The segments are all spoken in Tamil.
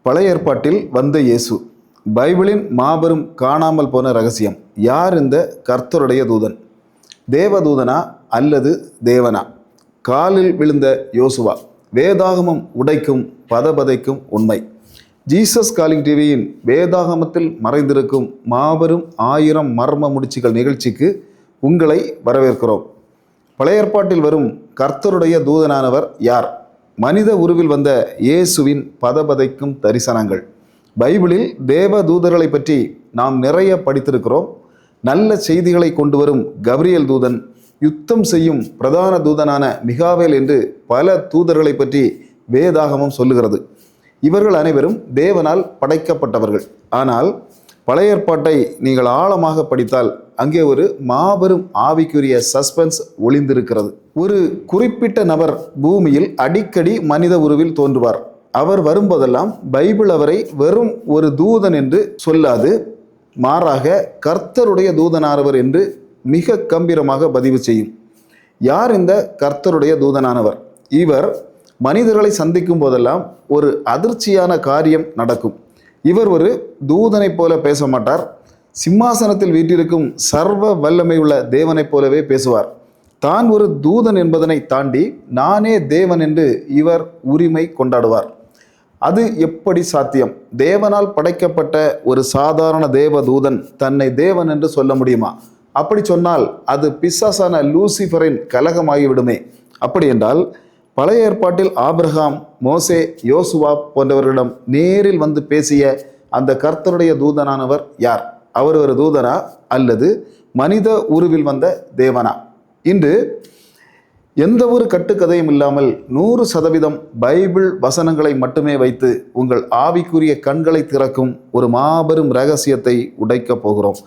பழைய ஏற்பாட்டில் வந்த இயேசு, பைபிளின் மாபெரும் காணாமல் போன ரகசியம். யார் இந்த கர்த்தருடைய தூதன்? தேவதூதனா அல்லது தேவனா? காலில் விழுந்த யோசுவா, வேதாகமம் உடைக்கும் பதபதைக்கும் உண்மை. ஜீசஸ் காலிங் டிவியின் வேதாகமத்தில் மறைந்திருக்கும் மாபெரும் 1000 மர்ம முடிச்சுகள் நிகழ்ச்சிக்கு உங்களை வரவேற்கிறோம். பழைய ஏற்பாட்டில் வரும் கர்த்தருடைய தூதனானவர் யார்? மனித உருவில் வந்த இயேசுவின் பதபதைக்கும் தரிசனங்கள். பைபிளில் தேவ தூதர்களை பற்றி நாம் நிறைய படித்திருக்கிறோம். நல்ல செய்திகளை கொண்டு வரும் கபிரியேல் தூதன், யுத்தம் செய்யும் பிரதான தூதனான மிகாவேல் என்று பல தூதர்களை பற்றி வேதாகமம் சொல்லுகிறது. இவர்கள் அனைவரும் தேவனால் படைக்கப்பட்டவர்கள். ஆனால் பழைய ஏற்பாட்டை நீங்கள் ஆழமாக படித்தால் அங்கே ஒரு மாபெரும் ஆவிக்குரிய சஸ்பென்ஸ் ஒளிந்திருக்கிறது. ஒரு குறிப்பிட்ட நபர் பூமியில் அடிக்கடி மனித உருவில் தோன்றுவார். அவர் வரும்போதெல்லாம் பைபிள் அவரை வெறும் ஒரு தூதன் என்று சொல்லாது, மாறாக கர்த்தருடைய தூதனானவர் என்று மிக கம்பீரமாக பதிவு செய்யும். யார் இந்த கர்த்தருடைய தூதனானவர்? இவர் மனிதர்களை சந்திக்கும் போதெல்லாம் ஒரு அதிர்ச்சியான காரியம் நடக்கும். இவர் ஒரு தூதனைப் போல பேச மாட்டார். சிம்மாசனத்தில் வீற்றிருக்கும் சர்வ வல்லமை உள்ள தேவனைப் போலவே பேசுவார். தான் ஒரு தூதன் என்பதனை தாண்டி நானே தேவன் என்று இவர் உரிமை கொண்டாடுவார். அது எப்படி சாத்தியம்? தேவனால் படைக்கப்பட்ட ஒரு சாதாரண தேவ தூதன் தன்னை தேவன் என்று சொல்ல முடியுமா? அப்படி சொன்னால் அது பிசாசான லூசிஃபரின் கலகமாகிவிடுமே. அப்படி என்றால் பழைய ஏற்பாட்டில் ஆபிரகாம், மோசே, யோசுவா போன்றவர்களிடம் நேரில் வந்து பேசிய அந்த கர்த்தருடைய தூதனானவர் யார்? அவர் ஒரு தூதனா அல்லது மனித உருவில் வந்த தேவனா? இன்று எந்த ஒரு கட்டுக்கதையும் இல்லாமல் 100% பைபிள் வசனங்களை மட்டுமே வைத்து உங்கள் ஆவிக்குரிய கண்களை திறக்கும் ஒரு மாபெரும் ரகசியத்தை உடைக்கப் போகிறோம்.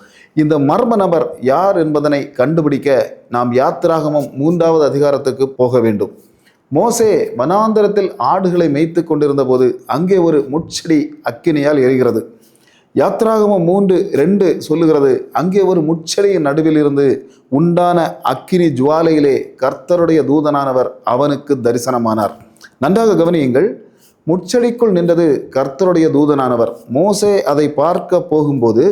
இந்த மர்ம நபர் யார் என்பதனை கண்டுபிடிக்க நாம் யாத்திராகமம் 3வது அதிகாரத்துக்கு போக வேண்டும். மோசே வனாந்தரத்தில் ஆடுகளை மேய்த்து கொண்டிருந்த போது அங்கே ஒரு முட்செடி அக்கினியால் எரிகிறது. யாத்திராகமம் 3:2 சொல்லுகிறது, அங்கே ஒரு முட்செடியின் நடுவில் இருந்து உண்டான அக்கினி ஜுவாலையிலே கர்த்தருடைய தூதனானவர் அவனுக்கு தரிசனமானார். நன்றாக கவனியுங்கள். முட்செடிக்குள் நின்றது கர்த்தருடைய தூதனானவர். மோசே அதை பார்க்க போகும்போது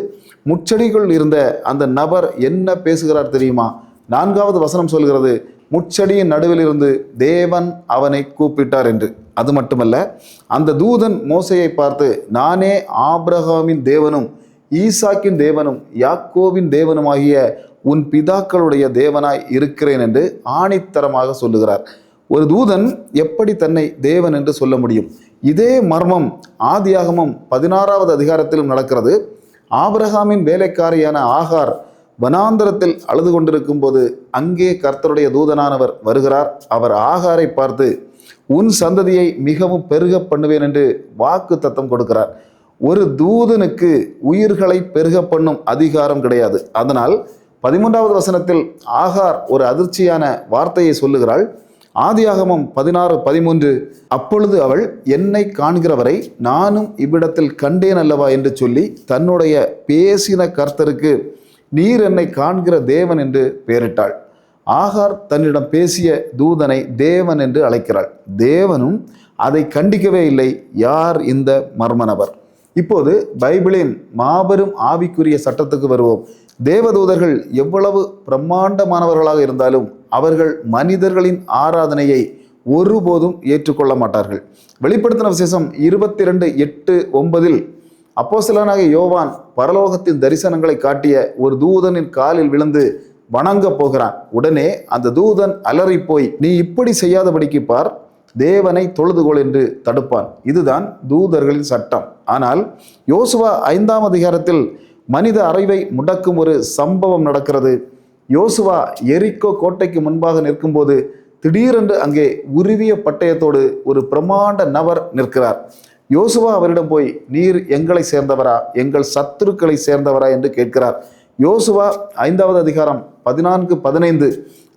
முட்செடிக்குள் இருந்த அந்த நபர் என்ன பேசுகிறார் தெரியுமா? 4வது வசனம் சொல்கிறது, முட்செடியின் நடுவில் இருந்து தேவன் அவனை கூப்பிட்டார் என்று. அது மட்டுமல்ல, அந்த தூதன் மோசையை பார்த்து, நானே ஆபிரகாமின் தேவனும் ஈசாக்கின் தேவனும் யாக்கோவின் தேவனுமாகிய உன் பிதாக்களுடைய தேவனாய் இருக்கிறேன் என்று ஆணித்தரமாக சொல்லுகிறார். ஒரு தூதன் எப்படி தன்னை தேவன் என்று சொல்ல முடியும்? இதே மர்மம் ஆதியாகமம் 16வது அதிகாரத்திலும் நடக்கிறது. ஆபிரகாமின் வேலைக்காரியான ஆகார் வனாந்தரத்தில் அழுது கொண்டிருக்கும் போது அங்கே கர்த்தருடைய தூதனானவர் வருகிறார். அவர் ஆகாரை பார்த்து, உன் சந்ததியை மிகவும் பெருக பண்ணுவேன் என்று வாக்கு தத்தம் கொடுக்கிறார். ஒரு தூதனுக்கு உயிர்களை பெருக பண்ணும் அதிகாரம் கிடையாது. அதனால் 13வது வசனத்தில் ஆகார் ஒரு அதிர்ச்சியான வார்த்தையை சொல்லுகிறாள். ஆதியாகமம் 16:13, அப்பொழுது அவள், என்னை காண்கிறவரை நானும் இவ்விடத்தில் கண்டேன் அல்லவா என்று சொல்லி தன்னுடைய பேசின கர்த்தருக்கு நீர் என்னை காண்கிற தேவன் என்று பெயரிட்டாள். ஆகார் தன்னிடம் பேசிய தூதனை தேவன் என்று அழைக்கிறாள். தேவனும் அதை கண்டிக்கவே இல்லை. யார் இந்த மர்ம நபர்? இப்போது பைபிளின் மாபெரும் ஆவிக்குரிய சட்டத்துக்கு வருவோம். தேவதூதர்கள் எவ்வளவு பிரம்மாண்டமானவர்களாக இருந்தாலும் அவர்கள் மனிதர்களின் ஆராதனையை ஒருபோதும் ஏற்றுக்கொள்ள மாட்டார்கள். வெளிப்படுத்தின விசேஷம் 22:8-9 அப்போஸ்தலனாகிய யோவான் பரலோகத்தின் தரிசனங்களை காட்டிய ஒரு தூதனின் காலில் விழுந்து வணங்க போகிறான். உடனே அந்த தூதன் அலறி போய், நீ இப்படி செய்யாதபடிக்கு பார், தேவனை தொழுதுகொள் என்று தடுப்பான். இதுதான் தூதர்களின் சட்டம். ஆனால் யோசுவா 5ஆம் அதிகாரத்தில் மனித அறிவை முடக்கும் ஒரு சம்பவம் நடக்கிறது. யோசுவா எரிக்கோ கோட்டைக்கு முன்பாக நிற்கும்போது திடீரென்று அங்கே உருவிய பட்டயத்தோடு ஒரு பிரமாண்ட நபர் நிற்கிறார். யோசுவா அவரிடம் போய், நீர் எங்களை சேர்ந்தவரா, எங்கள் சத்துருக்களை சேர்ந்தவரா என்று கேட்கிறார். யோசுவா 5வது அதிகாரம் 14-15,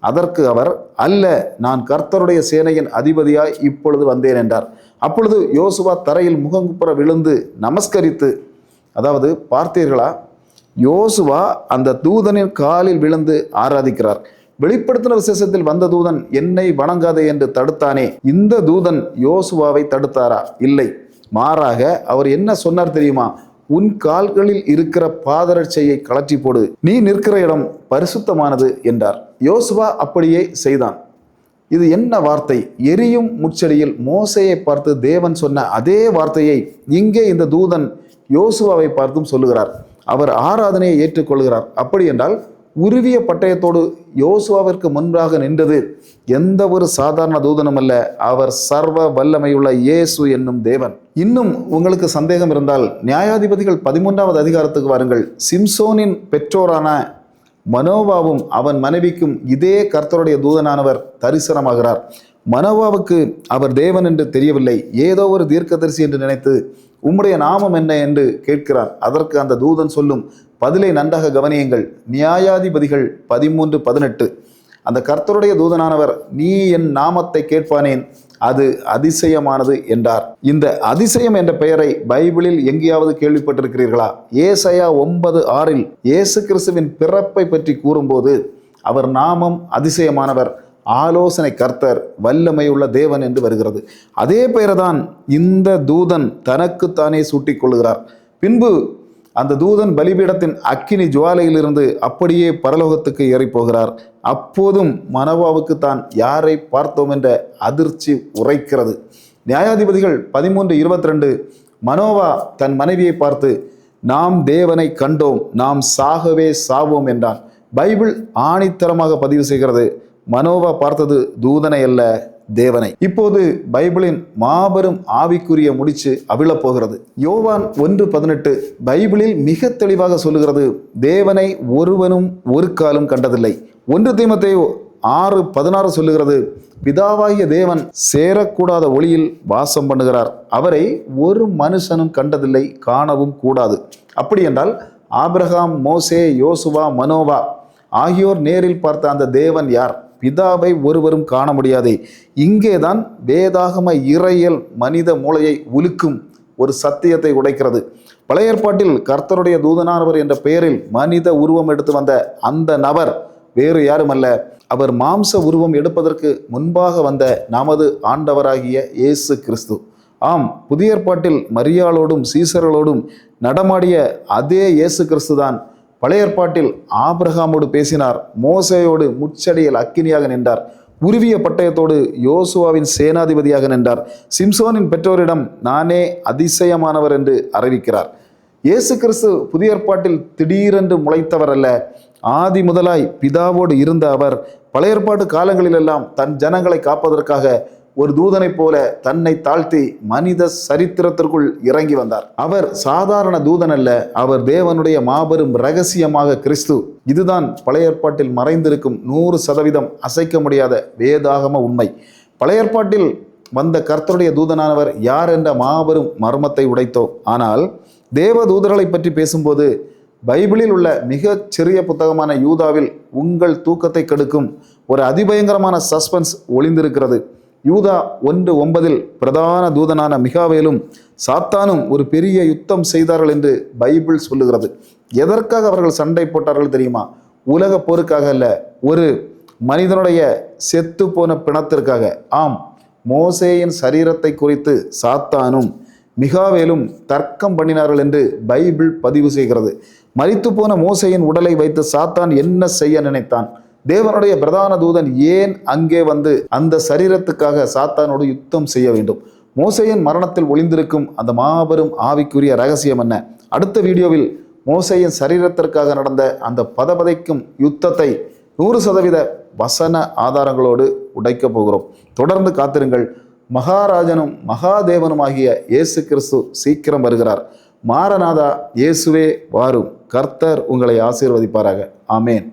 அதற்கு அவர், அல்ல, நான் கர்த்தருடைய சேனையின் அதிபதியாய் இப்பொழுது வந்தேன் என்றார். அப்பொழுது யோசுவா தரையில் முகங்குப்புற விழுந்து நமஸ்கரித்து, அதாவது பார்த்தீர்களா, யோசுவா அந்த தூதனின் காலில் விழுந்து ஆராதிக்கிறார். வெளிப்படுத்தின விசேஷத்தில் வந்த தூதன் என்னை வணங்காதே என்று தடுத்தானே, இந்த தூதன் யோசுவாவை தடுத்தாரா? இல்லை. மாறாக அவர் என்ன சொன்னார் தெரியுமா? உன் கால்களில் இருக்கிற பாதரட்சையை கழற்றி போடு, நீ நிற்கிற இடம் பரிசுத்தமானது என்றார். யோசுவா அப்படியே செய்தான். இது என்ன வார்த்தை! எரியும் முச்சடியில் மோசேயை பார்த்து தேவன் சொன்ன அதே வார்த்தையை இங்கே இந்த தூதன் யோசுவாவை பார்த்தும் சொல்லுகிறார். அவர் ஆராதனையை ஏற்றுக்கொள்கிறார். அப்படி என்றால் உருவிய பட்டயத்தோடு யோசுவாவிற்கு முன்பாக நின்றது எந்த ஒரு சாதாரண தூதனும் அல்ல, அவர் சர்வ வல்லமையுள்ள இயேசு என்னும் தேவன். இன்னும் உங்களுக்கு சந்தேகம் இருந்தால் நியாயாதிபதிகள் 13வது அதிகாரத்துக்கு வாருங்கள். சிம்சோனின் பெற்றோரான மனோவாவும் அவன் மனைவிக்கும் இதே கர்த்தருடைய தூதனானவர் தரிசனமாகிறார். மனோவாவுக்கு அவர் தேவன் என்று தெரியவில்லை, ஏதோ ஒரு தீர்க்கதரிசி என்று நினைத்து உம்முடைய நாமம் என்ன என்று கேட்கிறார். அதற்கு அந்த தூதன் சொல்லும் பதிலை நன்றாக கவனியுங்கள். நியாயாதிபதிகள் 13:18. அந்த கர்த்தருடைய தூதனானவர், நீ என் நாமத்தை கேட்பானேன், அது அதிசயமானது என்றார். இந்த அதிசயம் என்ற பெயரை பைபிளில் எங்கேயாவது கேள்விப்பட்டிருக்கிறீர்களா? ஏசாயா 9:6 இயேசு கிறிஸ்துவின் பிறப்பை பற்றி கூறும்போது அவர் நாமம் அதிசயமானவர், ஆலோசனை கர்த்தர், வல்லமையுள்ள தேவன் என்று வருகிறது. அதே பெயர்தான் இந்த தூதன் தனக்குத்தானே சூட்டிக் கொள்கிறார். பின்பு அந்த தூதன் பலிபீடத்தின் அக்கினி ஜுவாலையிலிருந்து அப்படியே பரலோகத்துக்கு ஏறி போகிறார். அப்போதும் மனோவாவுக்கு தான் யாரை பார்த்தோம் என்ற அதிர்ச்சி உரைக்கிறது. நியாயாதிபதிகள் 13:22 மனோவா தன் மனைவியை பார்த்து, நாம் தேவனை கண்டோம், நாம் சாகவே சாவோம் என்றான். பைபிள் ஆணித்தரமாக பதிவு செய்கிறது, மனோவா பார்த்தது தூதனை அல்ல, தேவனை. இப்போது பைபிளின் மாபெரும் ஆவிக்குரிய முடிச்சு அவிழப்போகிறது. யோவான் 1:18 பைபிளில் மிக தெளிவாக சொல்லுகிறது, தேவனை ஒருவனும் ஒரு காலும் கண்டதில்லை. 1 தீமோத்தேயு 6:16 சொல்லுகிறது, பிதாவாகிய தேவன் சேரக்கூடாத ஒளியில் வாசம் பண்ணுகிறார், அவரை ஒரு மனுஷனும் கண்டதில்லை, காணவும் கூடாது. அப்படி என்றால் ஆபிரகாம், மோசே, யோசுவா, மனோவா ஆகியோர் நேரில் பார்த்த அந்த தேவன் யார்? பிதாவை ஒருவரும் காண முடியாதே. இங்கேதான் வேதாகம இறையல் மனித மூளையை உலுக்கும் ஒரு சத்தியத்தை உடைக்கிறது. பழைய ஏற்பாட்டில் கர்த்தருடைய தூதனானவர் என்ற பெயரில் மனித உருவம் எடுத்து வந்த அந்த நபர் வேறு யாருமல்ல, அவர் மாம்ச உருவம் எடுப்பதற்கு முன்பாக வந்த நமது ஆண்டவராகிய இயேசு கிறிஸ்து. ஆம், புதிய ஏற்பாட்டில் மரியாளோடும் சீசர்களோடும் நடமாடிய அதே இயேசு கிறிஸ்து தான் பழைய ஏற்பாட்டில் ஆபிரகாமோடு பேசினார், மோசேயோடு முச்சடியில் அக்கினியாக நின்றார், உருவிய பட்டயத்தோடு யோசுவாவின் சேனாதிபதியாக நின்றார், சிம்சோனின் பெற்றோரிடம் நானே அதிசயமானவர் என்று அறிவிக்கிறார். இயேசு கிறிஸ்து புதிய ஏற்பாட்டில் திடீரென்று முளைத்தவர் அல்ல, ஆதி முதலாய் பிதாவோடு இருந்த அவர் பழைய ஏற்பாட்டு காலங்களிலெல்லாம் தன் ஜனங்களை காப்பதற்காக ஒரு தூதனை போல தன்னை தாழ்த்தி மனித சரித்திரத்திற்குள் இறங்கி வந்தார். அவர் சாதாரண தூதன் அல்ல, அவர் தேவனுடைய மாபெரும் இரகசியமாக கிறிஸ்து. இதுதான் பழைய ஏற்பாட்டில் மறைந்திருக்கும் 100% அசைக்க முடியாத வேதாகம உண்மை. பழைய ஏற்பாட்டில் வந்த கர்த்தருடைய தூதனானவர் யார் என்ற மாபெரும் மர்மத்தை உடைத்தோம். ஆனால் தேவ தூதர்களை பற்றி பேசும்போது பைபிளில் உள்ள மிகச் சிறிய புத்தகமான யூதாவில் உங்கள் தூக்கத்தை கெடுக்கும் ஒரு அதிபயங்கரமான சஸ்பென்ஸ் ஒளிந்திருக்கிறது. யூதா 1:9 பிரதான தூதனான மிகாவேலும் சாத்தானும் ஒரு பெரிய யுத்தம் செய்தார்கள் என்று பைபிள் சொல்லுகிறது. எதற்காக அவர்கள் சண்டை போட்டார்கள் தெரியுமா? உலக போருக்காக அல்ல, ஒரு மனிதனுடைய செத்து போன பிணத்திற்காக. ஆம், மோசேயின் சரீரத்தை குறித்து சாத்தானும் மிகாவேலும் தர்க்கம் பண்ணினார்கள் என்று பைபிள் பதிவு செய்கிறது. மரித்து போன மோசேயின் உடலை வைத்து சாத்தான் என்ன செய்ய நினைத்தான்? தேவனுடைய பிரதான தூதன் ஏன் அங்கே வந்து அந்த சரீரத்துக்காக சாத்தானோடு யுத்தம் செய்ய வேண்டும்? மோசேயின் மரணத்தில் ஒளிந்திருக்கும் அந்த மாபெரும் ஆவிக்குரிய ரகசியம் என்ன? அடுத்த வீடியோவில் மோசேயின் சரீரத்திற்காக நடந்த அந்த பதபதைக்கும் யுத்தத்தை 100% வசன ஆதாரங்களோடு உடைக்கப் போகிறோம். தொடர்ந்து காத்திருங்கள். மகாராஜனும் மகாதேவனுமாகிய இயேசு கிறிஸ்து சீக்கிரம் வருகிறார். மாரநாதா, இயேசுவே வாரும். கர்த்தர் உங்களை ஆசீர்வதிப்பாராக. ஆமேன்.